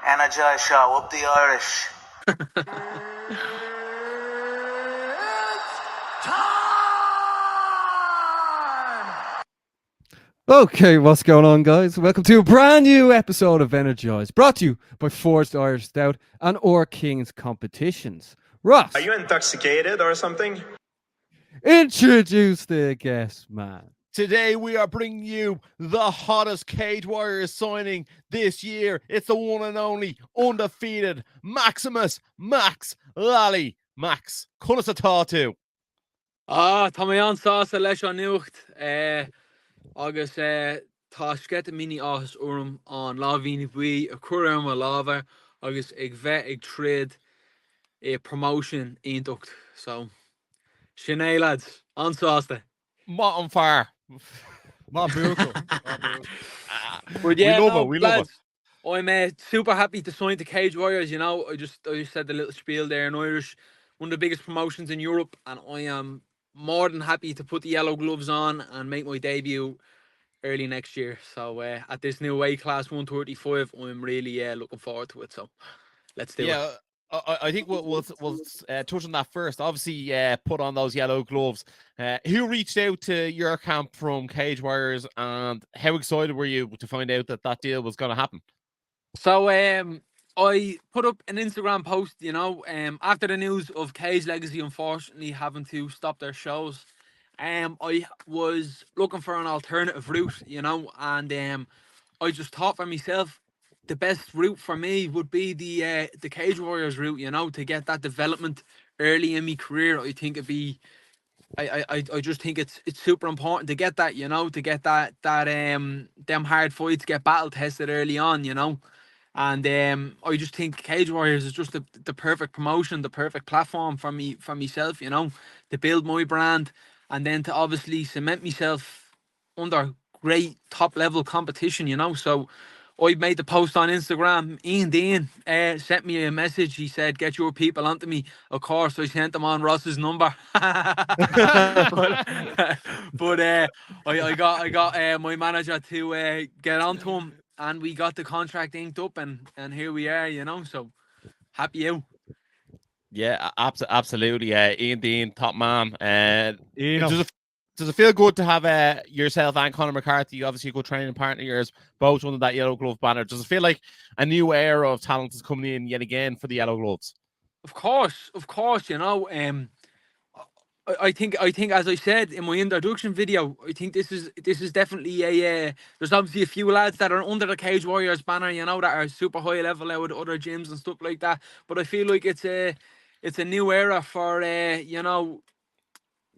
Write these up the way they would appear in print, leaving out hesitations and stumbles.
Energized Show, up the Irish. Okay, what's going on, guys? Welcome to a brand new episode of Energized, brought to you by Forged Irish Stout and Or Kings Competitions. Ross, are you intoxicated or something? Introduce the guest, man. Today we are bringing you the hottest Cage Warriors signing this year. It's the one and only undefeated Max Lally. Max, call us a tattoo. Tá mé an sásta leis an nuacht agus tá scete mini áthas orm an láhíní bhui a cuairm a lábhar agus ag bheith ag tríd promotion iontocht. So, sin é, lads, an sásta. Má an fear. Má beautiful. But yeah, we love it. I'm super happy to sign to Cage Warriors. You know, I just said the little spiel there in Irish, one of the biggest promotions in Europe, and I am more than happy to put the yellow gloves on and make my debut early next year. So at this new weight class 135, I'm really looking forward to it. So let's do it. I think we'll touch on that first. Obviously, put on those yellow gloves. Who reached out to your camp from Cage Warriors, and how excited were you to find out that deal was going to happen? So I put up an Instagram post, you know, after the news of Cage Legacy unfortunately having to stop their shows. I was looking for an alternative route, you know, and I just thought for myself, the best route for me would be the Cage Warriors route, you know, to get that development early in my career. I think it'd be, I just think it's super important to get that, you know, to get that them hard fights, get battle tested early on, you know. And I just think Cage Warriors is just the perfect promotion, the perfect platform for myself, you know, to build my brand and then to obviously cement myself under great top level competition, you know. So I made the post on Instagram. Ian Dean sent me a message. He said, "Get your people onto me." Of course, I sent them on Ross's number. but I got my manager to get onto him, and we got the contract inked up, and here we are, you know. So happy out. Yeah, absolutely. Ian Dean, top man. Does it feel good to have yourself and Conor McCarthy, obviously a good training partner of yours, both under that yellow glove banner? Does it feel like a new era of talent is coming in yet again for the yellow gloves? Of course, you know. I think as I said in my introduction video, I think this is definitely a there's obviously a few lads that are under the Cage Warriors banner, you know, that are super high level out with other gyms and stuff like that. But I feel like it's a new era for you know,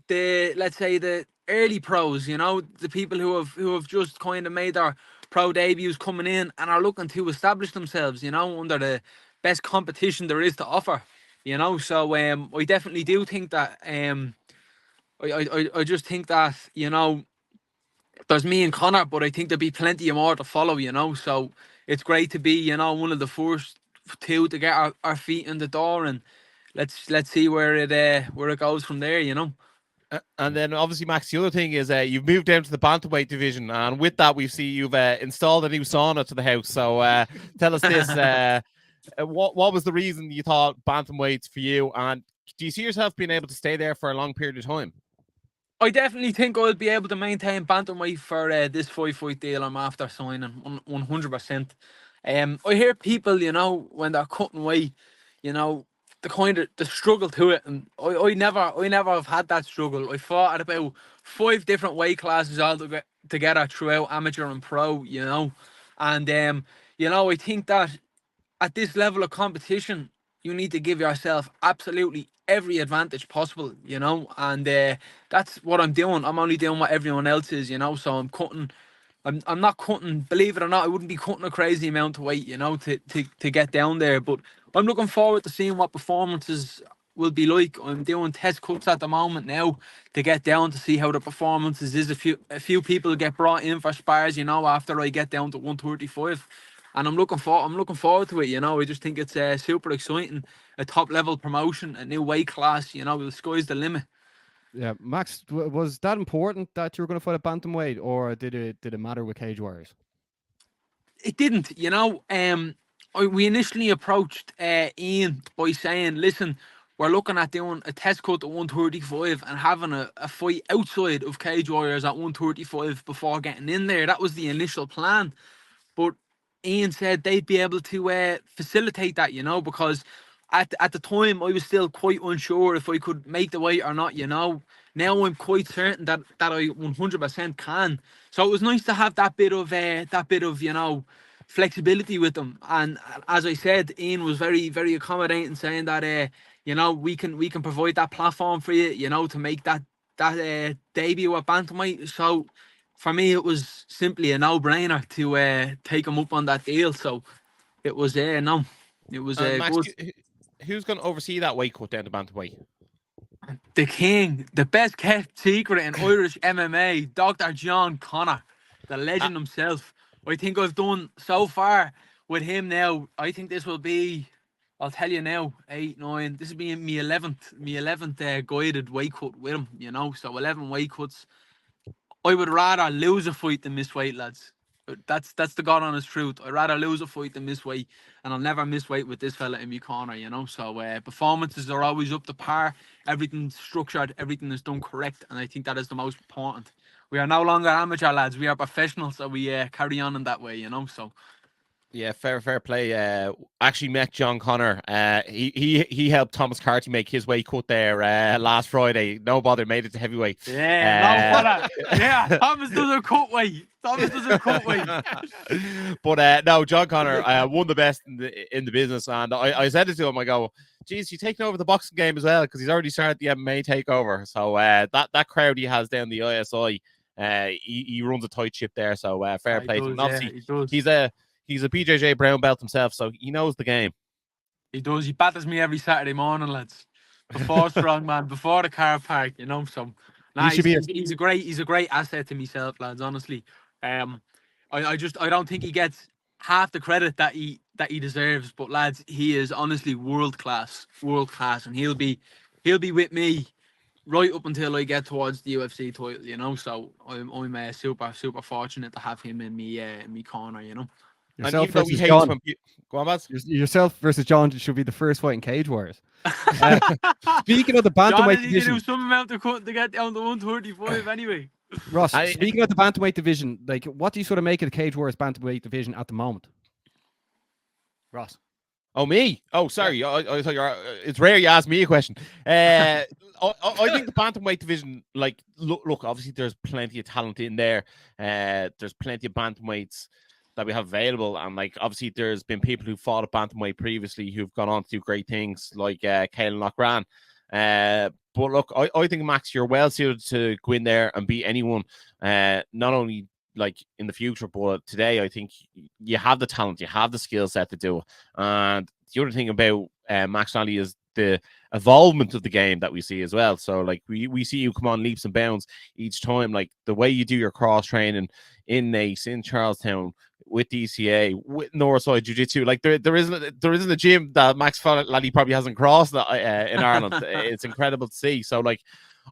let's say the early pros, you know, the people who have just kind of made their pro debuts coming in and are looking to establish themselves, you know, under the best competition there is to offer, you know. So I definitely do think that I just think that, you know, there's me and Conor, but I think there'll be plenty more to follow, you know. So it's great to be, you know, one of the first two to get our feet in the door, and let's see where it goes from there, you know. And then obviously, Max, the other thing is you've moved down to the bantamweight division, and with that we see you've installed a new sauna to the house. So tell us this, what was the reason you thought bantamweight's for you, and do you see yourself being able to stay there for a long period of time? I definitely think I'll be able to maintain bantamweight for this 5-fight deal I'm after signing 100%. I hear people, you know, when they're cutting weight, you know, the struggle to it, and I never have had that struggle. I fought at about 5 different weight classes all together throughout amateur and pro, you know, and you know, I think that at this level of competition you need to give yourself absolutely every advantage possible, you know, and that's what I'm doing. I'm only doing what everyone else is, you know. So I'm not cutting, believe it or not, I wouldn't be cutting a crazy amount of weight, you know, to get down there. But I'm looking forward to seeing what performances will be like. I'm doing test cuts at the moment now to get down to see how the performances is. A few people get brought in for spars, you know, after I get down to 135. And I'm looking forward to it, you know. I just think it's super exciting, a top level promotion, a new weight class, you know, the sky's the limit. Yeah, Max, was that important that you were going to fight a bantamweight, or did it matter with Cage Warriors? It didn't, you know. We initially approached Ian by saying, "Listen, we're looking at doing a test cut at 135 and having a fight outside of Cage Warriors at 135 before getting in there." That was the initial plan. But Ian said they'd be able to facilitate that, you know, because at the time I was still quite unsure if I could make the weight or not, you know. Now I'm quite certain that I 100% can. So it was nice to have that bit of you know, flexibility with them. And as I said, Ian was very very accommodating, saying that you know, we can provide that platform for you, you know, to make that debut at bantamweight. So for me, it was simply a no-brainer to take him up on that deal. So it was no, it was And Max, good. who's going to oversee that weight cut down to bantamweight? The king, the best kept secret in Irish MMA, Dr. John Connor, the legend himself. I think I've done so far with him now. I think this will be, I'll tell you now, 8, 9. This will be my 11th guided weight cut with him. You know, so 11 weight cuts. I would rather lose a fight than miss weight, lads. That's the God honest truth. I'd rather lose a fight than miss weight, and I'll never miss weight with this fella in my corner, you know. So performances are always up to par. Everything's structured, everything is done correct, and I think that is the most important. We are no longer amateur lads; we are professionals, so we carry on in that way, you know. So Yeah, fair play. Actually met John Connor. He helped Thomas Carty make his weight cut there last Friday. No bother, made it to heavyweight. yeah, no fella. Yeah, Thomas doesn't cut weight. Thomas doesn't cut weight. But no, John Connor, one of the best in the business, and I said it to him. I go, "Geez, you taking over the boxing game as well?" Because he's already started the MMA takeover. So that crowd he has down the ISI, he runs a tight ship there. So fair play to him. And obviously, he's a BJJ brown belt himself, so he knows the game. He does. He batters me every Saturday morning, lads. Before strongman, before the car park, you know. So nah, he's a great asset to myself, lads. Honestly, I don't think he gets half the credit that he deserves. But lads, he is honestly world class, and he'll be with me right up until I get towards the UFC title, you know. So I'm super fortunate to have him in me corner, you know. Yourself And even though he versus hates John. when go on, Baz. Yourself versus John should be the first fight in Cage Warriors. Speaking of the bantamweight division, do some amount of cut to get down to 135 anyway. Ross. Speaking of the bantamweight division, like, what do you sort of make of the Cage Warriors bantamweight division at the moment, Ross? Oh, me? Oh, sorry. Yeah. I thought you're. It's rare you ask me a question. I think the bantamweight division, like, look. Obviously, there's plenty of talent in there. There's plenty of bantamweights that we have available, and like, obviously, there's been people who fought at bantamweight previously who've gone on to do great things, like Caelan Lochran. But look, I think, Max, you're well suited to go in there and beat anyone. Not only like in the future, but today, I think you have the talent, you have the skill set to do it. And the other thing about Max Lally is the evolvement of the game that we see as well. So like we see you come on leaps and bounds each time, like the way you do your cross training in Nace, in Charlestown, with DCA, with Northside Jiu-Jitsu. Like there isn't a gym that Max Lally probably hasn't crossed in Ireland. It's incredible to see. So like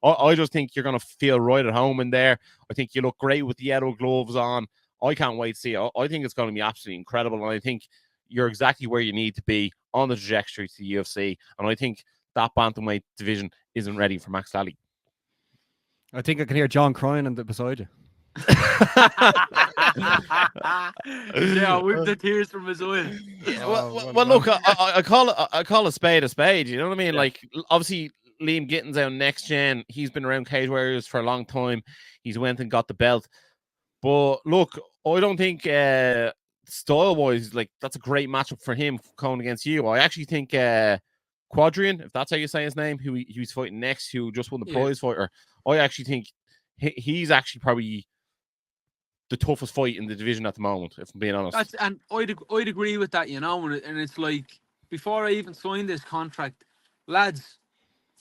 I just think you're going to feel right at home in there. I think you look great with the yellow gloves on. I can't wait to see it. I think it's going to be absolutely incredible. And I think you're exactly where you need to be on the trajectory to the UFC. And I think that bantamweight division isn't ready for Max Lally. I think I can hear John crying beside you. Yeah, with the tears from his eyes. Yeah, well, look, I call a spade a spade. You know what I mean? Yeah. Like, obviously, Liam Gitten's out next gen. He's been around Cage Warriors for a long time. He's went and got the belt. But look, I don't think style-wise, like, that's a great matchup for him going against you. I actually think Quadrian, if that's how you say his name, who he's fighting next, who just won the prize fighter, I actually think he's actually probably the toughest fight in the division at the moment, if I'm being honest. And I'd agree with that, you know. And it's like, before I even signed this contract, lads,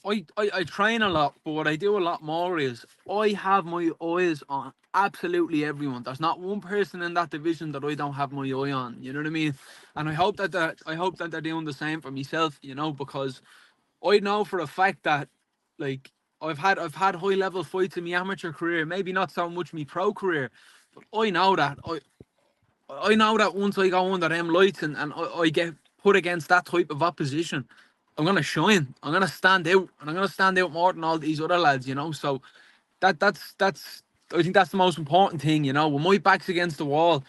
I train a lot, but what I do a lot more is I have my eyes on absolutely everyone. There's not one person in that division that I don't have my eye on. You know what I mean? And I hope that they're doing the same for myself, you know, because I know for a fact that, like, I've had high level fights in my amateur career, maybe not so much my pro career, but I know that I know that once I go under them lights and I get put against that type of opposition, I'm gonna shine. I'm gonna stand out, and I'm gonna stand out more than all these other lads, you know. So that's I think that's the most important thing, you know. When my back's against the wall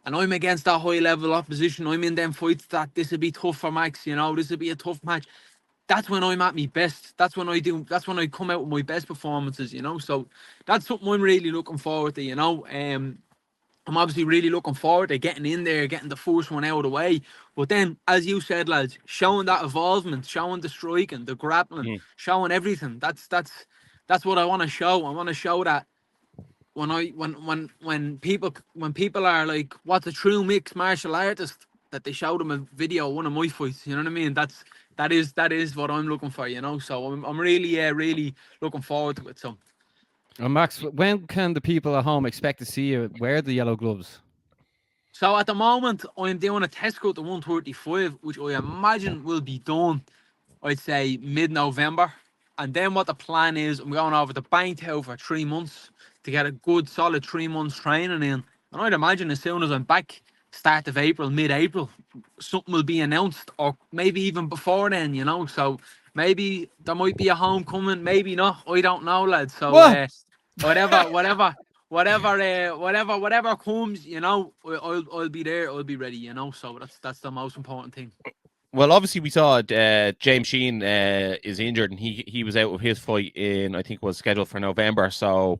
and I'm against that high level opposition, I'm in them fights that this would be tough for Max, you know, this would be a tough match. That's when I'm at my best. That's when I come out with my best performances, you know. So that's something I'm really looking forward to, you know. I'm obviously really looking forward to getting in there, getting the first one out of the way. But then, as you said, lads, showing that involvement, showing the striking, the grappling, showing everything. That's what I want to show. I want to show that when people are like, what's a true mixed martial artist, that they show them a video of one of my fights. You know what I mean? That is what I'm looking for. You know, so I'm really looking forward to it. So. Max, when can the people at home expect to see you wear the yellow gloves? So at the moment, I'm doing a test cut to 135, which I imagine will be done, I'd say, mid-November. And then what the plan is, I'm going over to Bangtown for 3 months to get a good, solid 3 months training in. And I'd imagine as soon as I'm back, start of April, mid-April, something will be announced, or maybe even before then, you know. So maybe there might be a homecoming, maybe not. I don't know, lads. So whatever comes, you know, I'll be there. I'll be ready, you know. So that's the most important thing. Well, obviously we saw James Sheen is injured, and he was out of his fight in, I think, was scheduled for November. So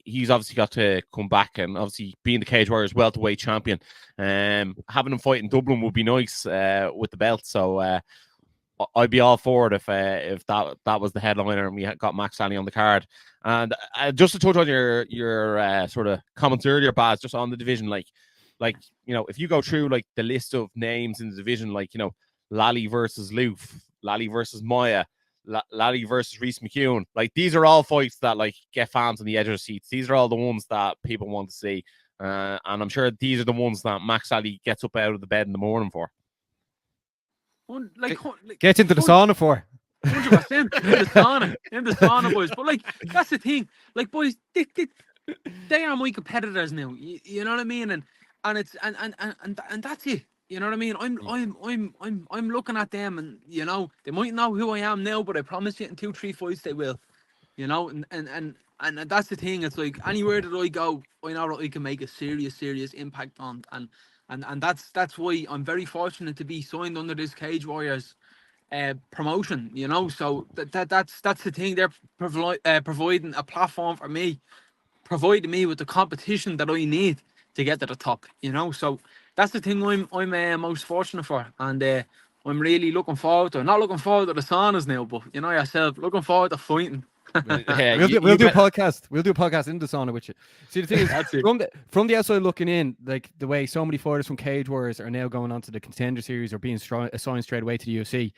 he's obviously got to come back, and obviously being the Cage Warriors welterweight champion, having him fight in Dublin would be nice with the belt. So I'd be all for it if that was the headliner and we got Max Lally on the card. And just to touch on your sort of comments earlier, Baz, just on the division, like you know, if you go through like the list of names in the division, like, you know, Lally versus Loof, Lally versus Maya, Lally versus Reese McEwen, like these are all fights that like get fans on the edge of the seats. These are all the ones that people want to see, and I'm sure these are the ones that Max Lally gets up out of the bed in the morning for. Get into the sauna for 100% in the sauna, boys. But like, that's the thing. Like, boys, they are my competitors now. You know what I mean? And it's and that's it. You know what I mean? I'm looking at them, and you know, they might know who I am now, but I promise you, in 2-3 fights they will. You know, and that's the thing. It's like anywhere that I go, I know that I can make a serious impact on, and that's why I'm very fortunate to be signed under this Cage Warriors promotion, you know. So that's the thing. They're providing a platform for me, providing me with the competition that I need to get to the top, you know. So that's the thing I'm most fortunate for, and I'm really looking forward to. Not looking forward to the saunas now, but you know yourself, looking forward to fighting. We'll do a podcast. We'll do a podcast in the sauna with you. See, the thing is, from the outside looking in, like the way so many fighters from Cage Warriors are now going on to the Contender Series or being assigned straight away to the UFC.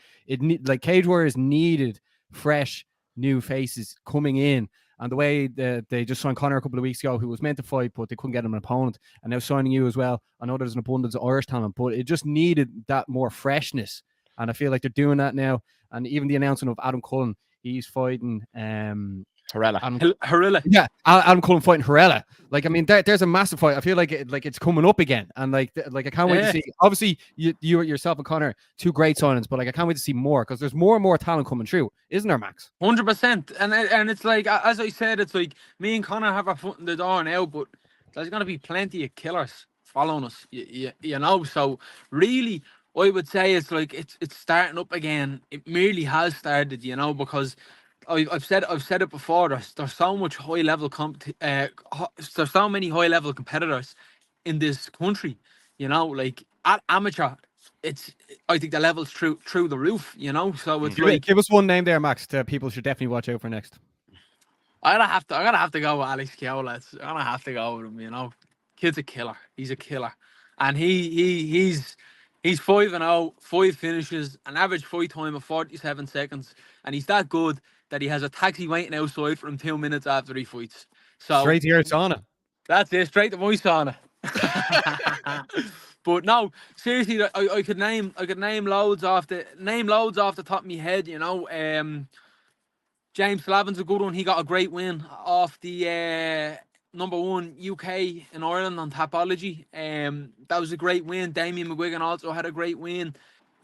Like Cage Warriors needed fresh new faces coming in, and the way that they just signed Connor a couple of weeks ago, who was meant to fight, but they couldn't get him an opponent, and now signing you as well. I know there's an abundance of Irish talent, but it just needed that more freshness, and I feel like they're doing that now. And even the announcement of Adam Cullen. He's fighting Harilla. Yeah, Adam Cullen fighting Harilla. Like, I mean, there's a massive fight. I feel like it's coming up again, and like I can't wait to see. Obviously, you yourself and Connor, 2 great signings, but like I can't wait to see more, because there's more and more talent coming through, isn't there, Max? 100%. And it's like, as I said, it's like me and Connor have our foot in the door now, but there's gonna be plenty of killers following us. You know, so really, I would say it's like it's starting up again. It merely has started, you know, because I've said it before. There's so much high level there's so many high level competitors in this country, you know. Like at amateur, I think the level's through the roof, you know. So it's like, give us one name there, Max, that people should definitely watch out for next. I'm gonna have to go with Alex Keola. I'm gonna have to go with him, you know. Kid's a killer. He's a killer, and he's 5-0, 5 finishes, an average fight time of 47 seconds, and he's that good that he has a taxi waiting outside for him 2 minutes after he fights. So straight to your sauna. That's it, straight to my sauna. But no, seriously, I could name loads off the top of my head, you know. James Slavin's a good one. He got a great win off the #1 UK in Ireland on Tapology. That was a great win. Damien McGuigan also had a great win.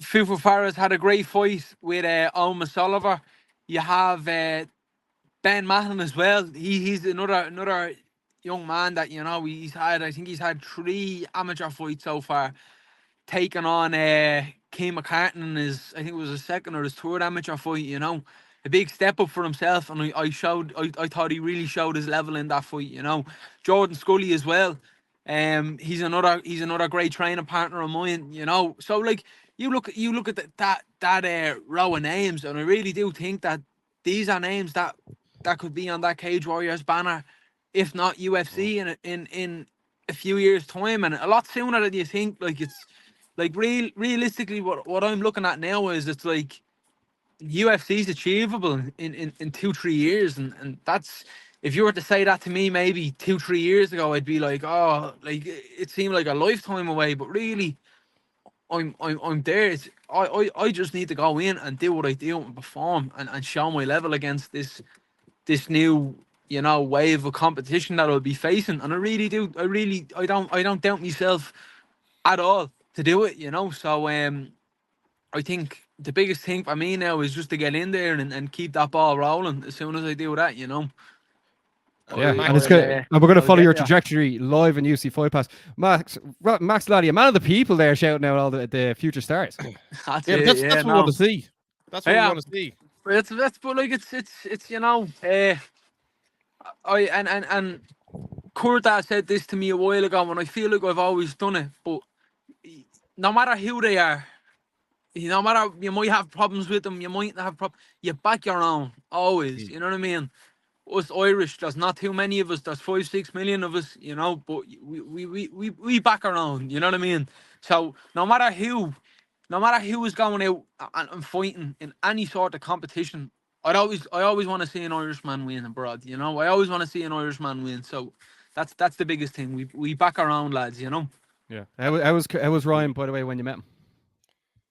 Fufu Farah's had a great fight with Oma Soliver. You have Ben Mahon as well. He's another young man that, you know, I think he's had 3 amateur fights so far, taking on Keane McCartan in I think it was his second or his third amateur fight, you know. A big step up for himself, and I thought he really showed his level in that fight, you know. Jordan Scully as well. He's another great training partner of mine, you know. So like you look at that row of names, and I really do think that these are names that could be on that Cage Warriors banner, if not UFC in a few years' time, and a lot sooner than you think. Like, it's like realistically, what I'm looking at now is it's like UFC is achievable in 2-3 years, and that's, if you were to say that to me maybe 2-3 years ago, I'd be like, oh, like it seemed like a lifetime away, but really I'm there. I just need to go in and do what I do and perform and show my level against this new, you know, wave of competition that I'll be facing, and I don't doubt myself at all to do it, you know. So I think the biggest thing for me now is just to get in there and keep that ball rolling. As soon as I do that, you know. Yeah, and it's good. And we're going to follow your trajectory live in UC Fight Pass. Max Lally, a man of the people there, shouting out all the future stars. That's what we want to see. That's what we want to see. That's but like it's you know, and Kurta said this to me a while ago, and I feel like I've always done it. But no matter who they are, no matter, you might have problems with them, you might not have problems, you back your own always. You know what I mean? Us Irish, there's not too many of us. There's 5-6 million of us, you know. But we back our own. You know what I mean? So no matter who is going out and fighting in any sort of competition, I always want to see an Irishman win abroad. You know, I always want to see an Irishman win. So that's the biggest thing. We back our own, lads. You know. Yeah. How was Ryan, by the way, when you met him?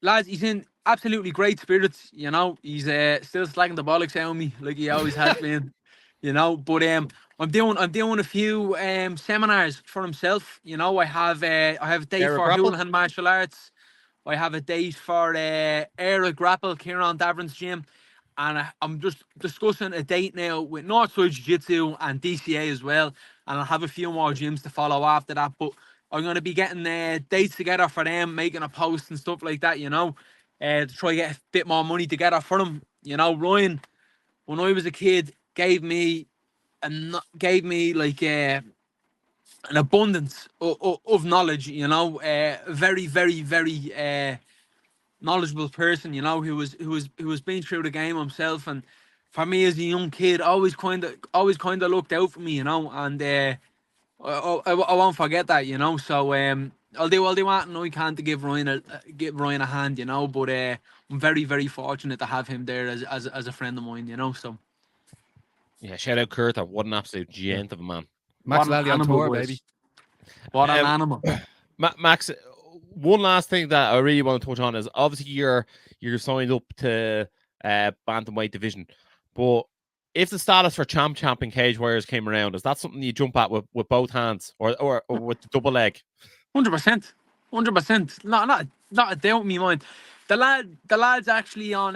Lads, he's in absolutely great spirits. You know, he's still slagging the bollocks out of me like he always has been. You know, but I'm doing a few seminars for himself. You know, I have a date for Houlihan Martial Arts. I have a date for Era Grapple, Kieran Davern's gym, and I'm just discussing a date now with Northside Jiu-Jitsu and DCA as well, and I'll have a few more gyms to follow after that. But I'm going to be getting dates together for them, making a post and stuff like that, you know, to try to get a bit more money together for them. You know, Ryan, when I was a kid, gave me like an abundance of knowledge, you know, very, very, very knowledgeable person, you know, who was been through the game himself. And for me as a young kid, always kind of looked out for me, you know, and I won't forget that, you know. So I'll do anything I can to give Ryan a hand, you know. But I'm very, very fortunate to have him there as a friend of mine, you know. So yeah, shout out Kurta. What an absolute gent of a man. Max Lally on tour, baby. What an animal. Max, one last thing that I really want to touch on is obviously you're signed up to bantamweight division, but if the status for champ in Cage Warriors came around, is that something you jump at with both hands or with the double leg? 100%. Not a doubt in my mind. The lads actually on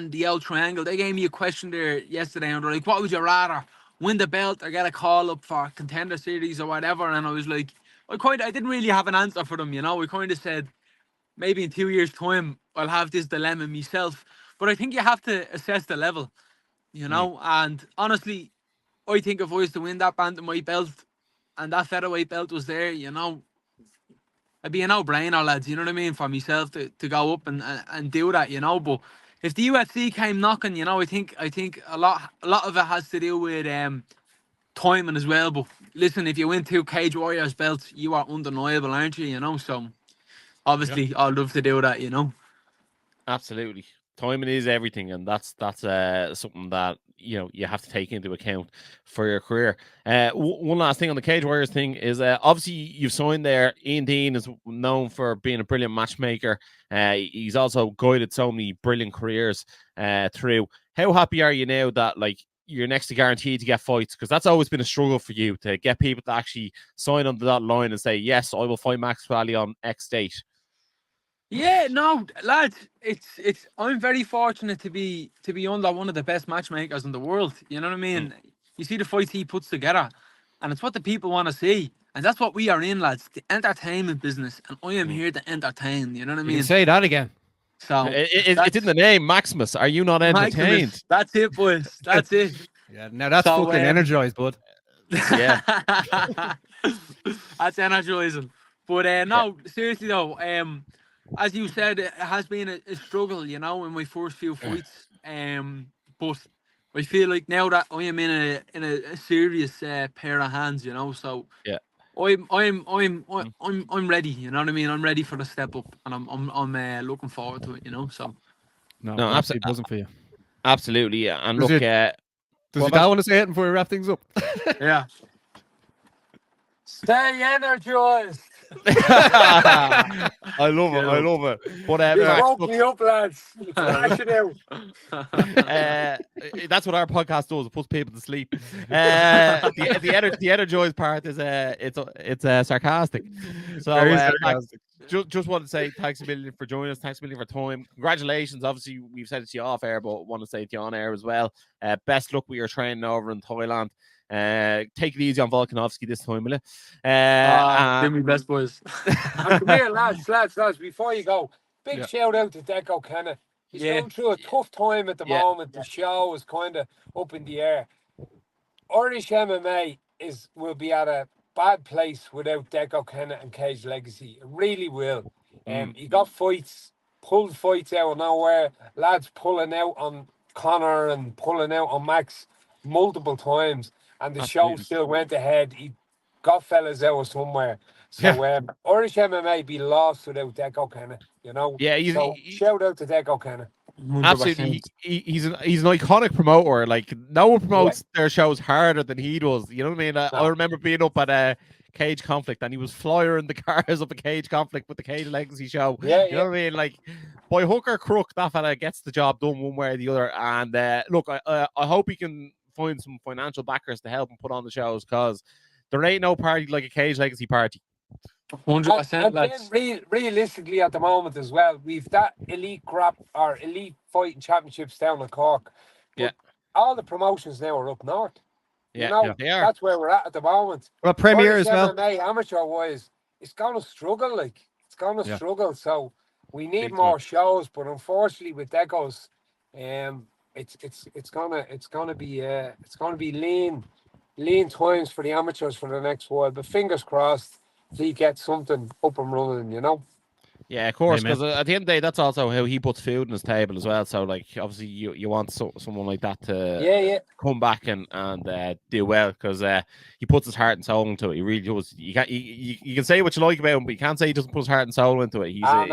the L Triangle, they gave me a question there yesterday, and they're like, what would you rather, win the belt or get a call up for Contender Series or whatever? And I was like, I didn't really have an answer for them, you know. I kind of said, maybe in 2 years' time, I'll have this dilemma myself. But I think you have to assess the level, you know. And honestly, I think if I was to win that bantamweight belt and that featherweight belt was there, you know, it'd be a no-brainer, lads, you know what I mean, for myself to go up and do that, you know. But if the UFC came knocking, you know, I think a lot of it has to do with timing as well. But listen, if you win 2 Cage Warriors belts, you are undeniable, aren't you? You know, so obviously I'd love to do that, you know. Absolutely. Timing is everything, and that's something that, you know, you have to take into account for your career. One last thing on the Cage Warriors thing is obviously you've signed there. Ian Dean is known for being a brilliant matchmaker. He's also guided so many brilliant careers through. how happy are you now that like you're next to guaranteed to get fights? Because that's always been a struggle for you to get people to actually sign on the dotted line and say, yes, I will fight Max Lally on X date. Yeah, no, lads, it's. I'm very fortunate to be under one of the best matchmakers in the world. You know what I mean? You see the fights he puts together, and it's what the people want to see, and that's what we are in, lads. The entertainment business, and I am here to entertain. You know what I You mean? can say that again. So It's in the name, Maximus. Are you not entertained? Maximus, that's it, boys. That's it. Yeah, now that's So, fucking energized, bud. Yeah. That's energizing. But no, seriously though, as you said, it has been a struggle, you know, in my first few fights. But I feel like now that I am in a serious pair of hands, you know, so Yeah. I'm ready. You know what I mean? I'm ready for the step up, and I'm looking forward to it. You know, so No, No, absolutely buzzing for you. Absolutely. Yeah. And Does look, Does what your dad want to say it before we wrap things up? yeah. Stay energized. I love it. I love it. But Max, woke look, me up, lads. Flash it out. that's what our podcast does. It puts people to sleep. The energized part is it's sarcastic. So Very Max, sarcastic. just want to say thanks a million for joining us. Thanks a million for time. Congratulations. Obviously, we've said it to you off air, but want to say it to you on air as well. Best luck with your training over in Thailand. Take it easy on Volkanovski this time, will you? Give me best boys. Come here, lads. Before you go, big shout out to Deco Kenna. He's going through a tough time at the moment. The show is kind of up in the air. Irish MMA will be at a bad place without Deco Kenna and Cage Legacy. It really will. He got pulled fights out of nowhere. Lads pulling out on Connor and pulling out on Max multiple times. And the show still went ahead. He got fellas out of somewhere. So Irish MMA be lost without Deco Kenna, you know? Yeah, shout out to Deco Kenna. 100%. Absolutely. He's an iconic promoter. Like, no one promotes their shows harder than he does. You know what I mean? I remember being up at a Cage Conflict and he was flying the cars up a Cage Conflict with the Cage Legacy show. You know what I mean? Like, by hook or crook, that fella gets the job done one way or the other. And look, I hope he can find some financial backers to help him put on the shows, because there ain't no party like a Cage Legacy party. 100%. And then realistically, at the moment as well, we've that elite fighting championships down in Cork. But all the promotions now are up north. Yeah, you know, they are. That's where we're at the moment. Well, Premier as well. MMA, amateur wise, it's going to struggle. It's going to struggle. So we need more shows, but unfortunately, with Decos, it's gonna be lean times for the amateurs for the next while. But fingers crossed, he gets something up and running, you know. Yeah, of course, because at the end of the day, that's also how he puts food on his table as well. So, like, obviously, you want someone like that to come back and do well, because he puts his heart and soul into it. He really does. You can say what you like about him, but you can't say he doesn't put his heart and soul into it. He's a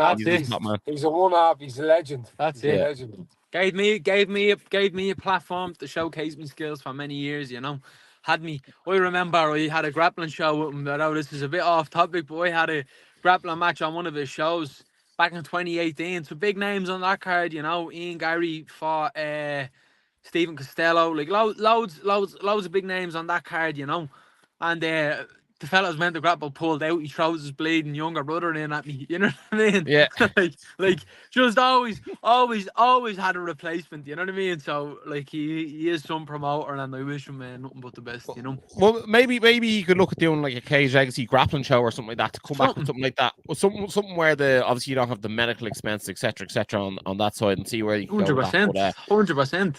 top man. He's a one-off. He's a legend. That's it. Legend. Gave me a platform to showcase my skills for many years. You know, I remember I had a grappling show with him. I know this is a bit off topic, but I had a grappling match on one of his shows back in 2018. So big names on that card, you know. Ian Gary fought Stephen Costello, like loads of big names on that card, you know. And the fella's meant to grapple pulled out. He throws his bleeding younger brother in at me. You know what I mean? Yeah. like just always had a replacement. You know what I mean? So like he is some promoter, and I wish him nothing but the best. You know. Well, maybe he could look at doing like a Cage Legacy grappling show or something like that to come back with something like that. Well, something where obviously you don't have the medical expenses, etc., on that side, and see where you can 100%. 100%.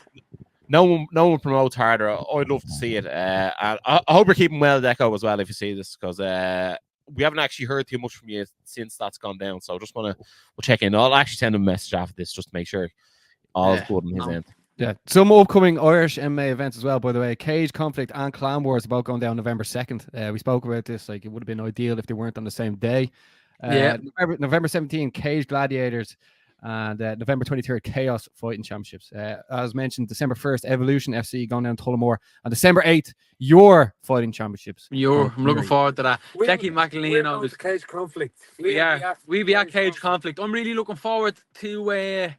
No one promotes harder. I'd love to see it. And I hope you're keeping well, Deco, as well, if you see this, because we haven't actually heard too much from you since that's gone down. So just we'll check in. I'll actually send him a message after this just to make sure all's good on his end. Yeah, some upcoming Irish MMA events as well, by the way. Cage Conflict and Clan Wars about going down November 2nd. We spoke about this. Like, it would have been ideal if they weren't on the same day. November 17th, Cage Gladiators. And November 23rd, Chaos Fighting Championships. As mentioned, December 1st, Evolution FC going down Tullamore. And December 8th, your Fighting Championships. I'm looking forward to that. Becky McLean. We're Cage Conflict. We'll be at Cage Conflict. I'm really looking forward to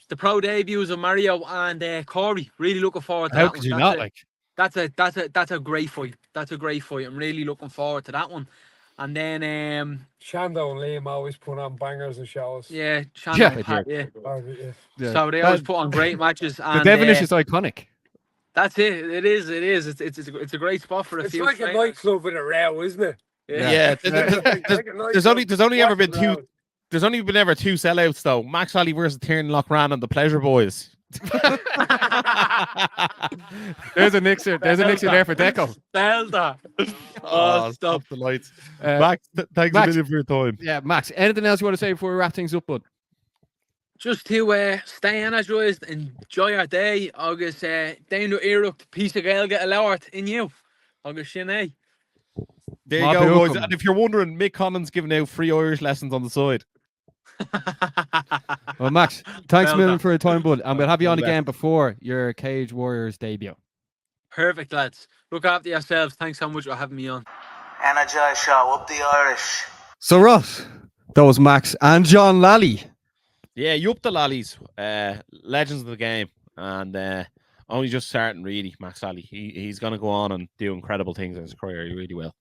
the pro debuts of Mario and Corey. Really looking forward to How that could one. you not like? That's a great fight. That's a great fight. I'm really looking forward to that one. And then Shando and Liam always put on bangers and shows. yeah, Shannon Yeah, and Pat, yeah. Yeah. So they always put on great matches. The And Devonish is iconic. that's it. It is. It's a great spot for a It's few. like a nightclub with a row, isn't it? Yeah. There's only ever been two. There's only been ever two sellouts though. Max Lally versus Tiernan Lochran and the Pleasure Boys. There's a Nixer. There's a Nixer there for Deco. Delta. Oh, stop the lights. Max, Thanks Max, a million for your time. Yeah, Max. Anything else you want to say before we wrap things up, bud? Just to stay energized, enjoy our day. August down to Europe, piece of Gael get a lowered in you. August Shinay. There you Mob go, boys. welcome. And if you're wondering, Mick Collins giving out free Irish lessons on the side. Well, Max, thanks a Well million done. for your time, bud. And we'll have you on All the again before your Cage Warriors debut. Perfect, lads. Look after yourselves. Thanks so much for having me on. Energized Show, up the Irish. So, Ross, that was Max and John Lally. Yeah, you up the Lallies, legends of the game, and only just starting really. Max Lally, he's going to go on and do incredible things in his career. He really will.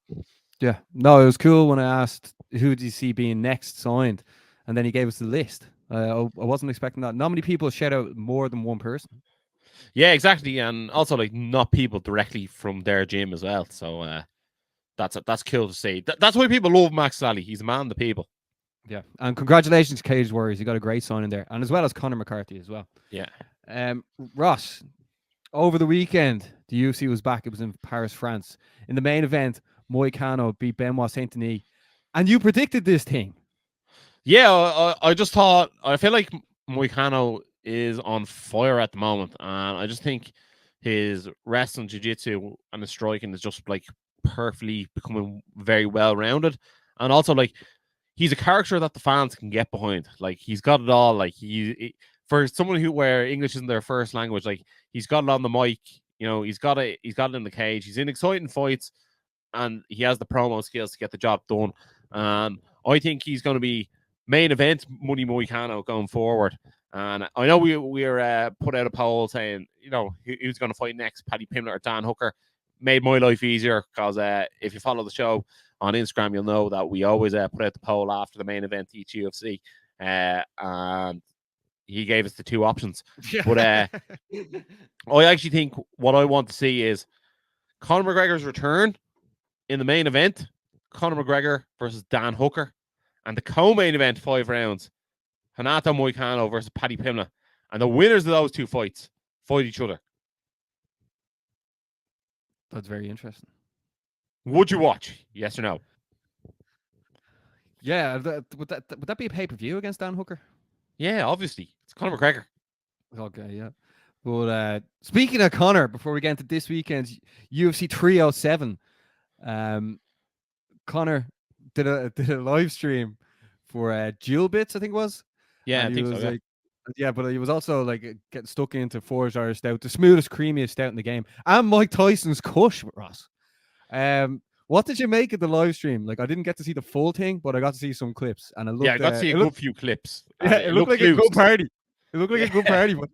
Yeah, no, it was cool when I asked who do you see being next signed, and then he gave us the list. I wasn't expecting that. Not many people shout out more than one person. Yeah, exactly, and also like not people directly from their gym as well. So that's cool to see. That's why people love Max Lally. He's a man of the people. Yeah, and congratulations, Cage Warriors. You got a great sign in there, and as well as Conor McCarthy as well. Yeah. Ross, over the weekend, the UFC was back. It was in Paris, France. In the main event, Moicano beat Benoit Saint-Denis, and you predicted this thing. Yeah, I just thought, I feel like Moicano is on fire at the moment, and I just think his wrestling, jiu-jitsu, and his striking is just like perfectly becoming very well rounded, and also like he's a character that the fans can get behind. Like he's got it all. Like for someone where English isn't their first language, like he's got it on the mic. You know, he's got it in the cage. He's in exciting fights, and he has the promo skills to get the job done. I think he's going to be main event Money Moicano going forward. And I know we're put out a poll saying, you know, who's going to fight next, Paddy Pimblett or Dan Hooker. Made my life easier because if you follow the show on Instagram, you'll know that we always put out the poll after the main event each UFC, and he gave us the two options. But I actually think what I want to see is Conor McGregor's return in the main event, Conor McGregor versus Dan Hooker, and the co-main event 5 rounds, Renato Moicano versus Paddy Pimblett, and the winners of those two fights fight each other. That's very interesting. Would you watch? Yes or no? Yeah, would that be a pay-per-view against Dan Hooker? Yeah, obviously. It's Conor McGregor. Okay, yeah. But speaking of Conor, before we get into this weekend's UFC 307, Conor did a live stream for Jewel Bits, I think it was. Yeah, and I think so. Yeah, but he was also like getting stuck into Forged Irish Stout, the smoothest, creamiest stout in the game, and Mike Tyson's Kush with Ross. What did you make of the live stream? Like, I didn't get to see the full thing, but I got to see some clips, and I got to see a good few clips. Yeah, it looked like a good party. It looked like a good party, but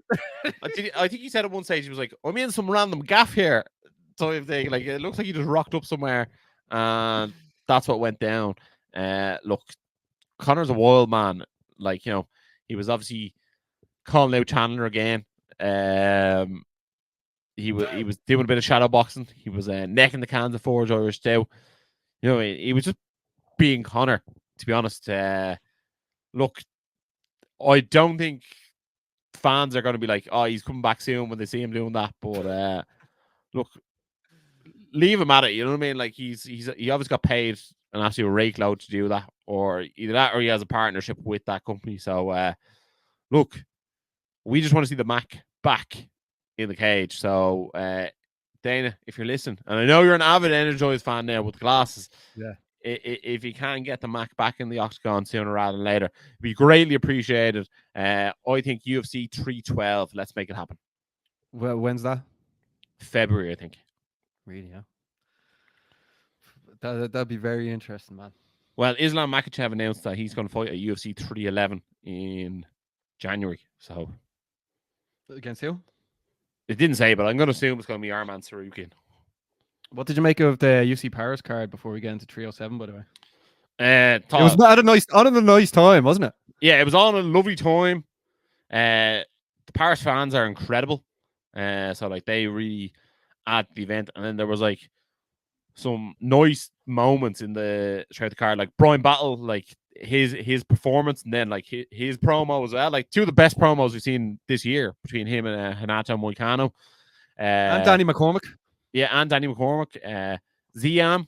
I think he said at one stage he was like, "I'm in some random gaff here," type thing. Like it looks like he just rocked up somewhere, and that's what went down. Look, Conor's a wild man. Like, you know, he was obviously calling out Chandler again. He was doing a bit of shadow boxing. He was necking the cans of Forge Irish Stout. You know, he was just being Conor, to be honest. Look, I don't think fans are going to be like, "Oh, he's coming back soon" when they see him doing that. But look, leave him at it. You know what I mean? Like he obviously got paid an absolute rake load to do that, or either that or he has a partnership with that company. So look, we just want to see the Mac back in the cage. So Dana, if you're listening, and I know you're an avid Energized fan now with glasses, yeah, if you can get the Mac back in the octagon sooner rather than later, it'd be greatly appreciated. I think UFC 312. Let's make it happen. Well, when's that? February, I think. Really, yeah. That'd be very interesting, man. Well, Islam Makhachev announced that he's going to fight at UFC 311 in January. So Against who? It didn't say, but I'm going to assume it's going to be Arman Sarukian. What did you make of the UC Paris card before we get into 307, by the way? It was at a nice time, wasn't it? Yeah, it was on a lovely time. The Paris fans are incredible. So like they really add to the event. And then there was like some nice moments throughout the card, like Brian Battle, like his performance, and then like his promo as well. Like two of the best promos we've seen this year between him and Hanato Moicano. And Danny McCormick. Yeah, and Danny McCormick. Ziam,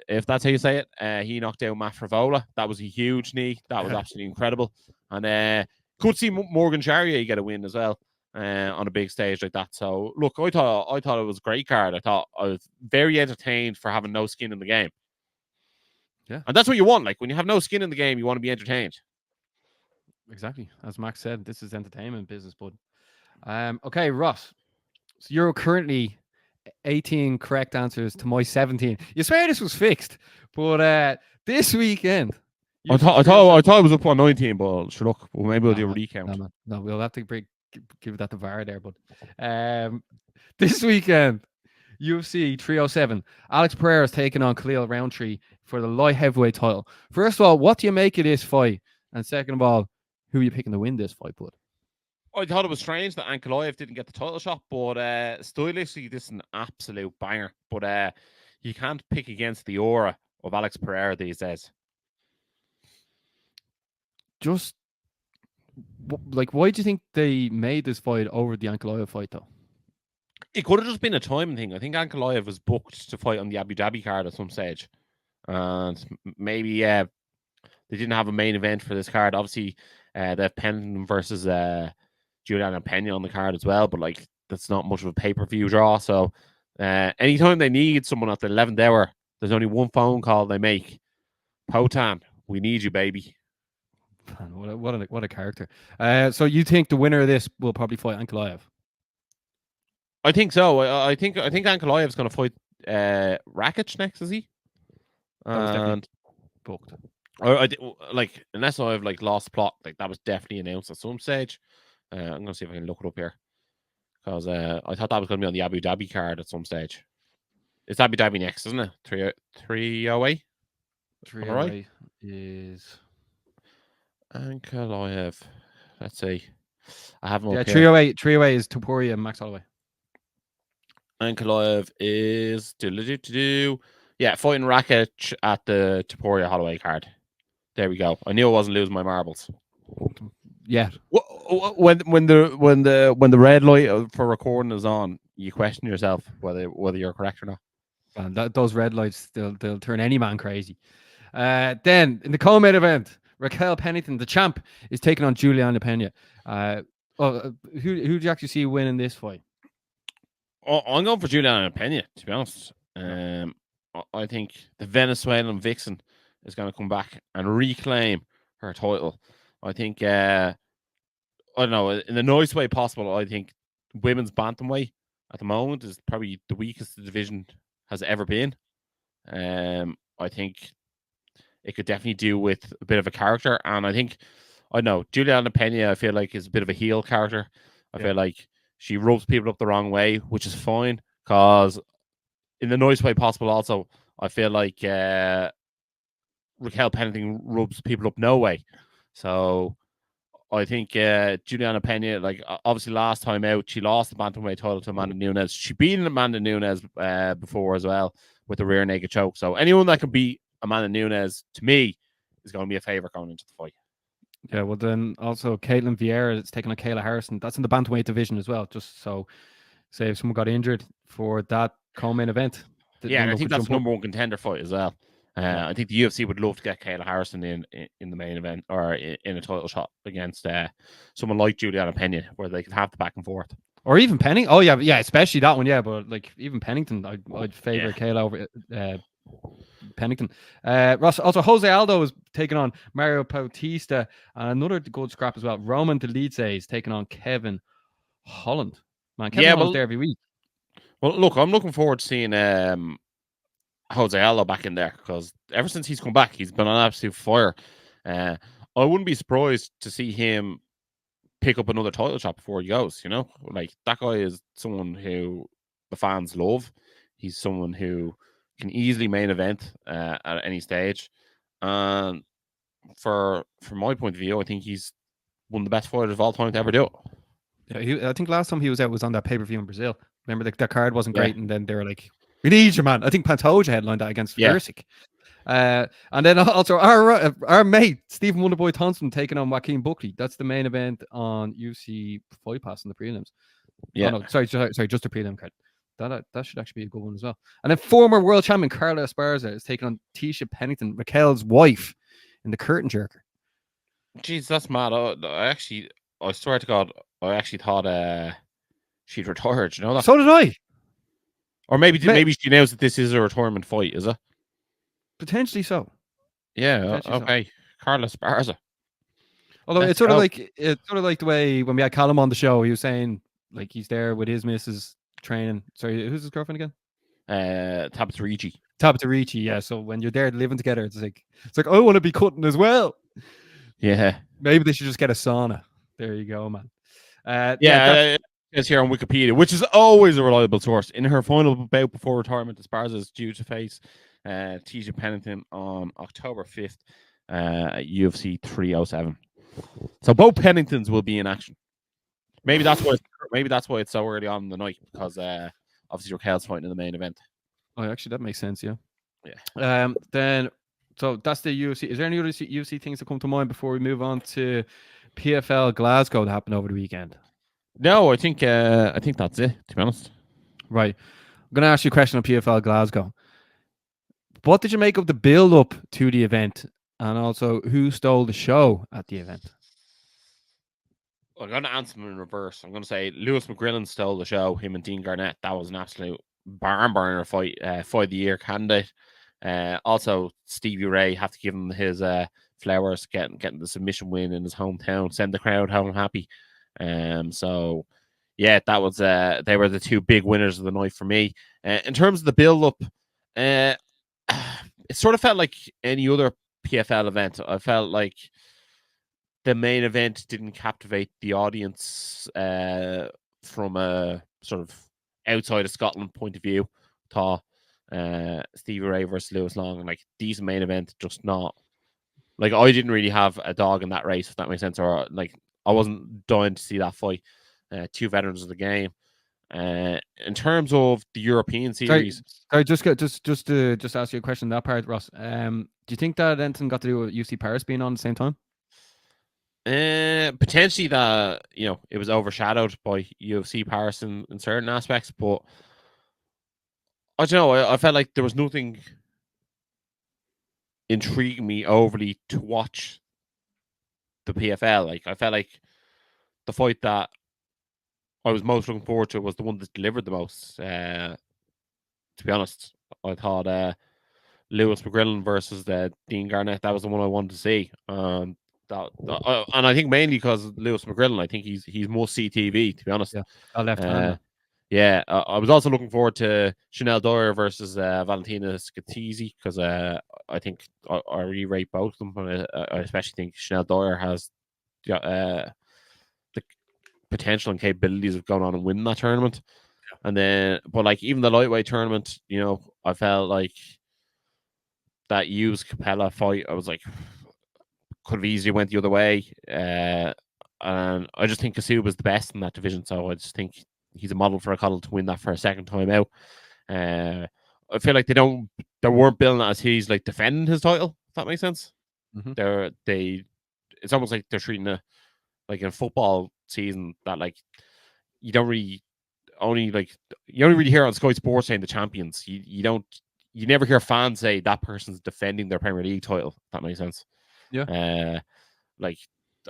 if that's how you say it, he knocked out Matt Frivola. That was a huge knee. That was absolutely incredible. And could see Morgan Charrier get a win as well on a big stage like that. So look, I thought it was a great card. I thought I was very entertained for having no skin in the game. Yeah, and that's what you want. Like when you have no skin in the game, you want to be entertained. Exactly, as Max said, this is entertainment business, bud. Okay, Ross. So you're currently 18 correct answers to my 17. You swear this was fixed, but this weekend. I thought it was up on 19, but sure, look, well, maybe we'll do a recount. No, we'll have to give that to VAR there, but this weekend, UFC 307, Alex Pereira is taking on Khalil Roundtree for the light heavyweight title. First of all, what do you make of this fight? And second of all, who are you picking to win this fight, bud? I thought it was strange that Ankalaev didn't get the title shot, but stylistically, this is an absolute banger. But you can't pick against the aura of Alex Pereira these days. Just like, why do you think they made this fight over the Ankalaev fight, though? It could have just been a timing thing. I think Ankalaev was booked to fight on the Abu Dhabi card at some stage, and maybe they didn't have a main event for this card. Obviously, they have Pennington versus Juliana Pena on the card as well, but like that's not much of a pay-per-view draw. So anytime they need someone at the 11th hour, there's only one phone call they make. Potan, we need you, baby. Man, what a character. So you think the winner of this will probably fight Ankalaev? I think so. I think Ankalaev's going to fight Rakic next, is he? And booked. Like unless I've like lost plot, like that was definitely announced at some stage. I'm gonna see if I can look it up here because I thought that was going to be on the Abu Dhabi card at some stage. It's Abu Dhabi next, isn't it? 308. 308 is Ankalaev. Let's see. I haven't. Yeah, 308. 308 is Topuria and Max Holloway. Ankalaev is yeah, fighting Rakic at the Topuria Holloway card. There we go. I knew I wasn't losing my marbles. Yeah. When the red light for recording is on, you question yourself whether you're correct or not. And those red lights, they'll turn any man crazy. Then in the co-main event, Raquel Pennington, the champ, is taking on Juliana Pena. Who do you actually see winning this fight? I'm going for Juliana Pena, to be honest. I think the Venezuelan vixen is going to come back and reclaim her title. I think, I don't know, in the nice way possible, I think women's bantamweight at the moment is probably the weakest the division has ever been. I think it could definitely do with a bit of a character. And I think, I don't know, Juliana Pena, I feel like is a bit of a heel character. I feel like she rubs people up the wrong way, which is fine, because in the nice way possible also, I feel like Raquel Pennington rubs people up no way. So I think Juliana Pena, like obviously last time out, she lost the bantamweight title to Amanda Nunes. She beat Amanda Nunes before as well with the rear naked choke. So anyone that can beat Amanda Nunes, to me, is going to be a favorite going into the fight. Yeah, well then also Caitlin Vieira is taking on Kayla Harrison. That's in the bantamweight division as well. Just so, say if someone got injured for that co-main event. Yeah, and I think that's the number one contender fight as well. I think the UFC would love to get Kayla Harrison in the main event or in a title shot against someone like Juliana Pena, where they can have the back and forth. Or even Pennington. Oh yeah, especially that one. Yeah, but like even Pennington, I'd favor Kayla over Pennington. Ross, also Jose Aldo is taking on Mario Bautista, and another good scrap as well. Roman Dolidze is taking on Kevin Holland. Man, Kevin Holland's there every week. Well, look, I'm looking forward to seeing Jose Aldo back in there, because ever since he's come back, he's been on absolute fire. I wouldn't be surprised to see him pick up another title shot before he goes. You know, like that guy is someone who the fans love. He's someone who can easily main event at any stage, and from my point of view, I think he's one of the best fighters of all time to ever do it. Yeah, I think last time he was out was on that pay-per-view in Brazil. Remember, that card wasn't great, and then they were like, "We need you, man." I think Pantoja headlined that against Versik. And then also our mate Stephen Wonderboy Thompson taking on Joaquin Buckley. That's the main event on UFC Fight Pass in the prelims. Yeah, no, sorry, just a prelim card. That should actually be a good one as well. And then former world champion Carla Esparza is taking on Tisha Pennington, Raquel's wife, in the curtain jerker. Jeez, that's mad. I swear to God, I actually thought she'd retired. You know that? So did I. Or maybe she knows that this is a retirement fight. Is it? Potentially so. Yeah. Okay. Carla Esparza. Although it's sort of like the way when we had Callum on the show, he was saying like he's there with his missus training. Sorry, who's his girlfriend again? Tabitha Ricci. Tabitha Ricci, yeah. So when you're there living together, it's like I want to be cutting as well. Yeah. Maybe they should just get a sauna. There you go, man. It's here on Wikipedia, which is always a reliable source. In her final bout before retirement, Esparza is due to face Tisha Pennington on October 5th at UFC 307. So both Penningtons will be in action. Maybe that's why it's so early on in the night, because obviously Raquel's fighting in the main event. Oh, actually, that makes sense. Yeah. Yeah. Then, so that's the UFC. Is there any other UFC things that come to mind before we move on to PFL Glasgow that happened over the weekend? No, I think that's it, to be honest. Right. I'm going to ask you a question on PFL Glasgow. What did you make of the build-up to the event, and also who stole the show at the event? I'm going to answer them in reverse. I'm going to say Lewis McGrillen stole the show, him and Dean Garnett. That was an absolute barn burner fight of the year candidate. Also, Stevie Ray, have to give him his flowers, getting the submission win in his hometown, send the crowd home happy. So yeah, that was they were the two big winners of the night for me. In terms of the build-up, it sort of felt like any other PFL event. I felt like the main event didn't captivate the audience from a sort of outside of Scotland point of view. Thought Stevie Ray versus Lewis Long, and like decent main event, just not like I didn't really have a dog in that race, if that makes sense, or like I wasn't dying to see that fight. Two veterans of the game. In terms of the European series, sorry, just ask you a question. That part, Ross. Do you think that anything got to do with UFC Paris being on at the same time? Potentially that, you know, it was overshadowed by UFC Paris in certain aspects, but I don't know. I felt like there was nothing intriguing me overly to watch the PFL. Like I felt like the fight that I was most looking forward to was the one that delivered the most. To be honest, I thought Lewis McGrillen versus Dean Garnett, that was the one I wanted to see. And I think mainly because Lewis McGrillen, I think he's more CTV, to be honest. Yeah, a left hand. Yeah, I was also looking forward to Chanel Dwyer versus Valentina Scatizzi, because I think I really rate both of them, but I especially think Chanel Dwyer has the potential and capabilities of going on and winning that tournament. Yeah. And then, but like even the lightweight tournament, you know, I felt like that Hughes Capella fight, I was like, could have easily went the other way. And I just think Kasu was the best in that division, so I just think he's a model for O'Connell to win that for a second time out. I feel like they weren't billing it as he's like defending his title, if that makes sense. Mm-hmm. It's almost like they're treating it like in a football season that like you only really hear on Sky Sports saying the champions. You never hear fans say that person's defending their Premier League title, if that makes sense. Yeah. Like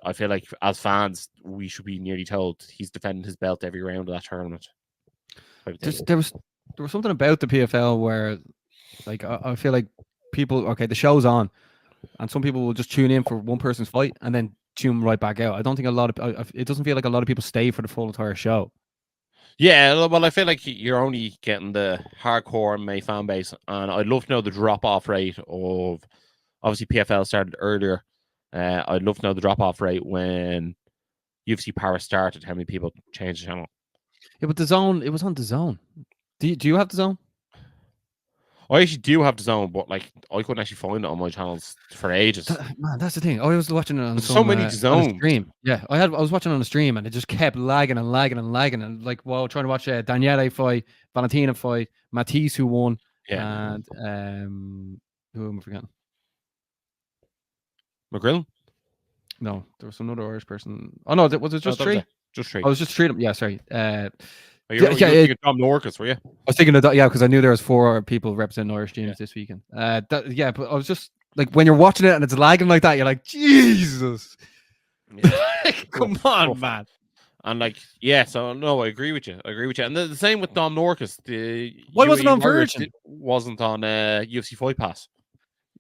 I feel like as fans we should be nearly told he's defending his belt every round of that tournament. There was something about the PFL where like I feel like people, okay, the show's on and some people will just tune in for one person's fight and then tune right back out. I don't think it doesn't feel like a lot of people stay for the full entire show. Yeah, well, I feel like you're only getting the hardcore May fan base, and I'd love to know the drop-off rate of, obviously PFL started earlier. I'd love to know the drop-off rate when UFC Paris started, how many people changed the channel? Yeah, but the Zone, it was on the Zone. Do you have the Zone? I actually do have the Zone, but like I couldn't actually find it on my channels for ages. Man, that's the thing. I was watching it on There's so many on a zones. stream. Yeah, I was watching on a stream, and it just kept lagging and lagging and lagging. And like, while trying to watch Daniele fight, Valentina fight, Matisse who won, and who am I forgetting? McGrillen? No, there was another Irish person. Oh no, was it just three? Just three. I was just three. Yeah, sorry. You were thinking Dom Norcus, were you? I was thinking of that, yeah, because I knew there was 4 people representing Irish teams this weekend. But I was just like, when you're watching it and it's lagging like that, you're like, Jesus, come on, man. And like, so no, I agree with you. And the same with Dom Norcus. Why wasn't on Virgin? Wasn't on UFC Fight Pass.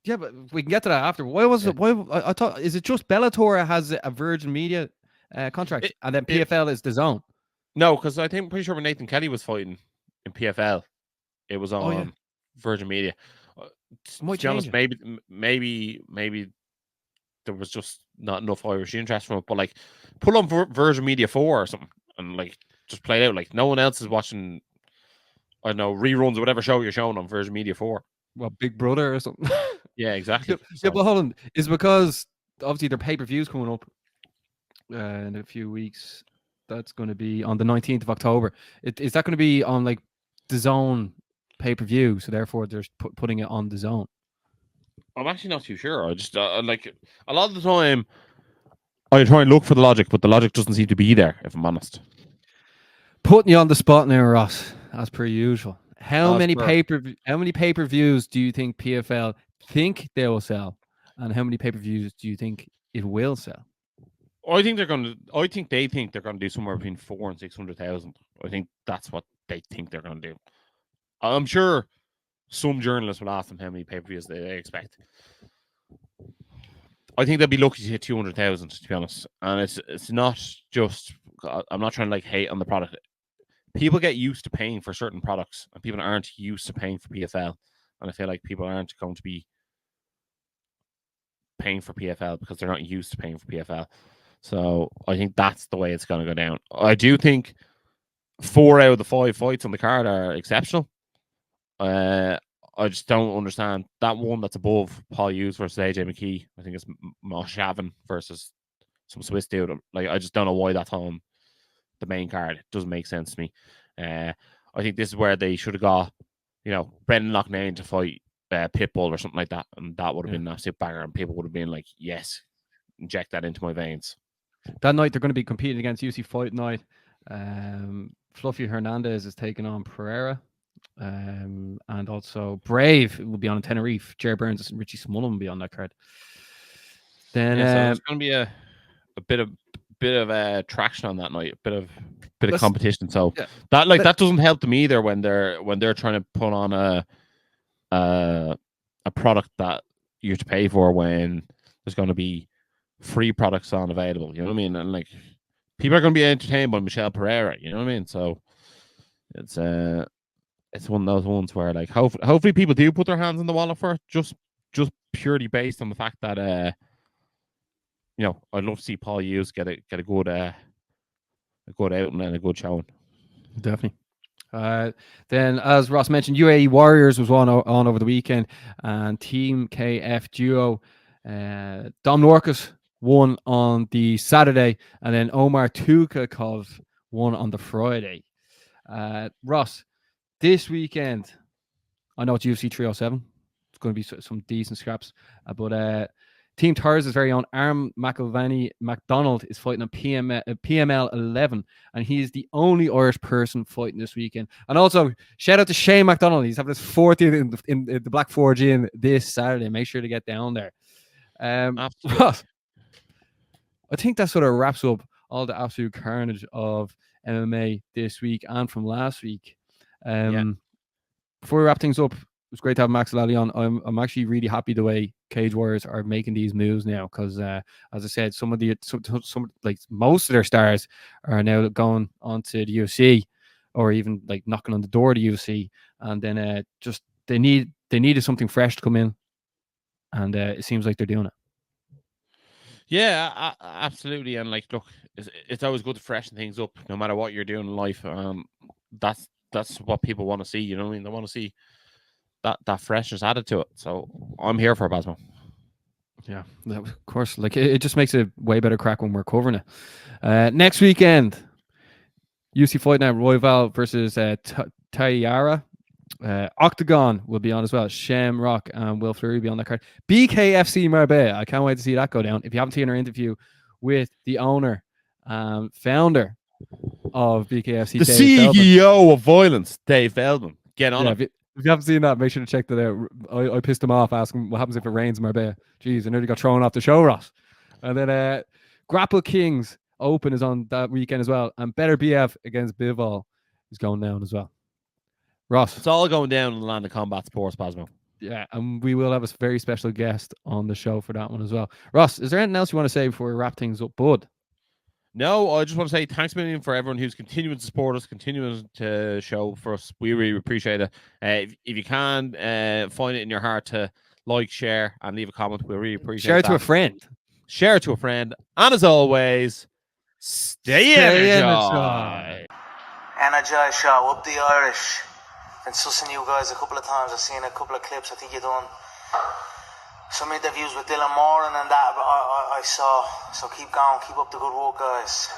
Yeah, but we can get to that after. Why was it? Why I thought, is it just Bellator has a Virgin Media contract, and then PFL is the Zone? No, because I'm pretty sure when Nathan Kelly was fighting in PFL, it was on Virgin Media. To be honest, maybe there was just not enough Irish interest from it. But like, put on Virgin Media 4 or something, and like just play it out. Like no one else is watching. I don't know, reruns or whatever show you're showing on Virgin Media 4. Well, Big Brother or something. Yeah, exactly. Yeah, but hold on, it's because obviously their pay-per-views coming up in a few weeks. That's going to be on the 19th of October. Is that going to be on like the Zone pay-per-view? So therefore, they're putting it on the Zone. I'm actually not too sure. I just like a lot of the time, I try and look for the logic, but the logic doesn't seem to be there. If I'm honest, putting you on the spot now, Ross, as per usual. How many pay-per-views do you think PFL think they will sell, and how many pay-per-views do you think it will sell? I think they think they're going to do somewhere between 400,000 and 600,000. I think that's what they think they're going to do. I'm sure some journalists will ask them how many pay-per-views they expect. I think they'll be lucky to hit 200,000, to be honest. And it's not just. I'm not trying to like hate on the product. People get used to paying for certain products, and people aren't used to paying for PFL. And I feel like people aren't going to be paying for PFL because they're not used to paying for PFL. So I think that's the way it's going to go down. I do think 4 out of the 5 fights on the card are exceptional. I just don't understand that one that's above Paul Hughes versus AJ McKee. I think it's Moshavin versus some Swiss dude. Like, I just don't know why that's on the main card. It doesn't make sense to me. I think this is where they should have got, Brendan Loughnane to fight Pitbull or something like that, and that would have been an absolute banger, and people would have been like, yes, inject that into my veins. That night, they're going to be competing against UC Fight Night. Fluffy Hernandez is taking on Pereira. And also Brave will be on Tenerife. Jer Burns and Richie Smullen will be on that card. Then so there's going to be a bit of traction on that night, a bit of competition. So that doesn't help them either when they're trying to put on a product that you have to pay for when there's going to be free products on available. You know what I mean? And like, people are going to be entertained by Michelle Pereira. You know what I mean? So it's one of those ones where like hopefully people do put their hands in the wallet for it, just purely based on the fact that I'd love to see Paul Hughes get a good outing and a good showing. Definitely. Then, as Ross mentioned, UAE Warriors was on over the weekend, and Team KF duo Dom Norcus won on the Saturday, and then Omar Tukakov won on the Friday. Ross, this weekend, I know it's UFC 307. It's going to be some decent scraps, but Team Tars' very own Arm McIlvany McDonald is fighting on PML 11, and he is the only Irish person fighting this weekend. And also, shout out to Shane McDonald. He's having his 40th in the Black Forge Inn this Saturday. Make sure to get down there. Ross, I think that sort of wraps up all the absolute carnage of MMA this week and from last week. Before we wrap things up, it's great to have Max Lally on. I'm actually really happy the way Cage Warriors are making these moves now, because as I said, some like most of their stars are now going on to the UFC, or even like knocking on the door of the UFC, and then just they needed something fresh to come in, and it seems like they're doing it. Yeah, absolutely. And like, look, it's always good to freshen things up, no matter what you're doing in life. That's what people want to see. You know what I mean? They want to see that freshness added to it. So I'm here for it, Basmo. Yeah, of course. Like it just makes it way better crack when we're covering it. Next weekend, UC Fight Night Royval versus Tayyara. Octagon will be on as well. Shamrock and Will Fleury will be on that card. BKFC Marbella. I can't wait to see that go down. If you haven't seen our interview with the owner, founder of BKFC, the Dave CEO Feldman. of Violence, Dave Feldman. Get on it. If you haven't seen that, make sure to check that out. I pissed him off asking what happens if it rains in Marbella. Jeez, I nearly got thrown off the show, Ross. And then Grapple Kings Open is on that weekend as well. And Better BF against Bivol is going down as well. Ross. It's all going down in the land of combat sports, Basmo. Yeah, and we will have a very special guest on the show for that one as well. Ross, is there anything else you want to say before we wrap things up, bud? No, I just want to say thanks a million for everyone who's continuing to support us, continuing to show for us. We really appreciate it. If you can, find it in your heart to like, share, and leave a comment. We really appreciate it. Share it to a friend. Share it to a friend. And as always, stay energized. Energized Show, up the Irish. Been sussing you guys a couple of times. I've seen a couple of clips. I think you've done some interviews with Dylan Moran and that I saw. So keep going, keep up the good work, guys.